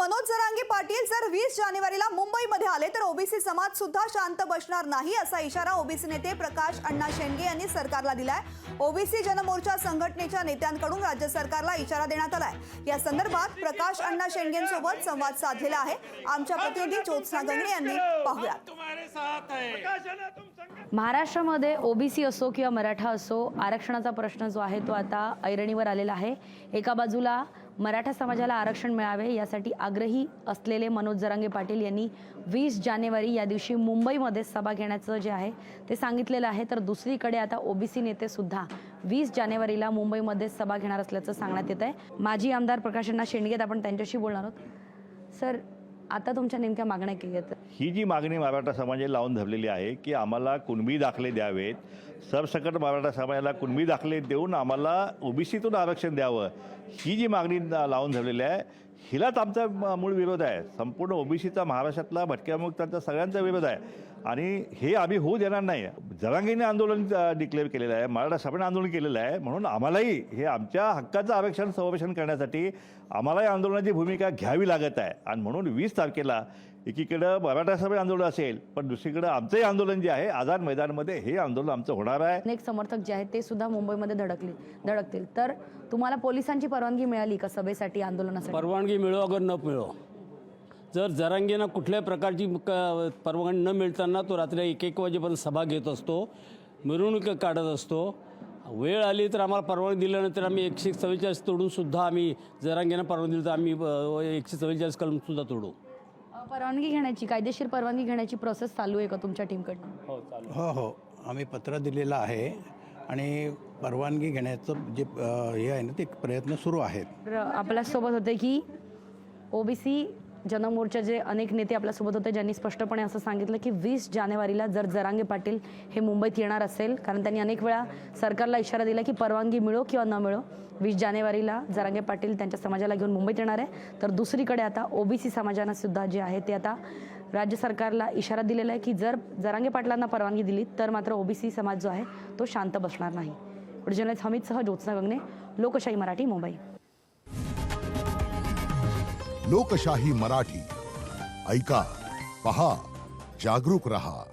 मनोज जरांगे पाटील जर 20 जानेवारीला मुंबईमध्ये आले तर ओबीसी समाज सुद्धा शांत बसणार नाही असा इशारा ओबीसी नेते प्रकाश अण्णा शेंडगे यांनी सरकारला दिलाय। ओबीसी जनमोर्चा संघटनेच्या नेत्यांकडून राज्य सरकारला इशारा देण्यात आलाय। या संदर्भात प्रकाश अण्णा शेंडगेंसोबत संवाद साधलेला आहे। आमच्या प्रतिनिधी ज्योत्स्ना गंगणे यांनी पाहुयात। महाराष्ट्रामध्ये ओबीसी असो किंवा मराठा असो, आरक्षणाचा प्रश्न जो आहे तो आता ऐरणीवर आलेला आहे। एका बाजूला मराठा समाजाला आरक्षण मिळावे यासाठी आग्रही असलेले मनोज जरांगे पाटील यांनी 20 जानेवारी या दिवशी मुंबईमध्ये सभा घेण्याचं जे आहे ते सांगितलेलं आहे। तर दुसरीकडे आता ओबीसी नेते सुद्धा 20 जानेवारीला मुंबईमध्ये सभा घेणार असल्याचं सांगण्यात येत आहे। माजी आमदार प्रकाश अण्णा शेंडगे आपण त्यांच्याशी बोलणार आहोत। सर, आता तुमच्या नेमक्या मागण्या केल्या आहेत? ही जी मागणी मराठा समाजाने लावून धरलेली आहे की आम्हाला कुणबी दाखले द्यावेत, सरसकट मराठा समाजाला कुणबी दाखले देऊन आम्हाला ओबीसीतून आरक्षण द्यावं, ही जी मागणी लावून धरलेली आहे हिलाच आमचा मूळ विरोध आहे। संपूर्ण ओबीसीचा महाराष्ट्रातला भटक्यामुक्तांचा सगळ्यांचा विरोध आहे आणि हे आम्ही होऊ देणार नाही। जरांगेने आंदोलन डिक्लेअर केलेलं आहे, मराठा सभेने आंदोलन केलेलं आहे, म्हणून आम्हालाही हे आमच्या हक्काचं आरक्षण संरक्षण करण्यासाठी आम्हालाही आंदोलनाची भूमिका घ्यावी लागत आहे। आणि म्हणून 20 तारखेला एकीकडं मराठा सभा आंदोलन असेल पण दुसरीकडे आमचंही आंदोलन जे आहे आझाद मैदानमध्ये हे आंदोलन आमचं होणार आहे। अनेक समर्थक जे आहेत ते सुद्धा मुंबईमध्ये धडकतील, तर तुम्हाला पोलिसांची परवानगी मिळाली का सभेसाठी, आंदोलनासाठी? परवानगी मिळो अगर न मिळो, जर जरांगेंना कुठल्याही प्रकारची परवानगी न मिळताना तो रात्री 1-1 वाजेपर्यंत सभा घेत असतो, मिरवणूक काढत असतो। वेळ आली तर आम्हाला परवानगी दिल्यानंतर आम्ही 144 तोडून सुद्धा आम्ही जरांगेंना परवानगी दिली तर आम्ही 144 कलम सुद्धा तोडू। परवानगी घेण्याची, कायदेशीर परवानगी घेण्याची प्रोसेस चालू आहे का तुमच्या टीमकडनं? हो, चालू। हो, आम्ही पत्र दिलेलं आहे आणि परवानगी घेण्याचं जे हे आहे ना ते प्रयत्न सुरू आहेत। तर आपल्यासोबत होते की ओबीसी जनमोर्चाचे अनेक नेते आपल्यासोबत होते ज्यांनी स्पष्टपणे असं सांगितलं की 20 जानेवारीला जर जरांगे पाटील हे मुंबईत येणार असेल, कारण त्यांनी अनेक वेळा सरकारला इशारा दिला की परवानगी मिळो किंवा न मिळो 20 जानेवारीला जरांगे पाटील त्यांच्या समाजाला घेऊन मुंबईत येणार आहे। तर दुसरीकडे आता ओबीसी समाजानं सुद्धा जे आहे ते आता राज्य सरकारला इशारा दिलेला आहे की जर जरांगे पाटलांना परवानगी दिली तर मात्र ओबीसी समाज जो आहे तो शांत बसणार नाही। जर्नलिस्ट हमीदसह ज्योत्स्ना गंगणे, लोकशाही मराठी, मुंबई। लोकशाही मराठी, ऐका, पहा, जागरूक रहा।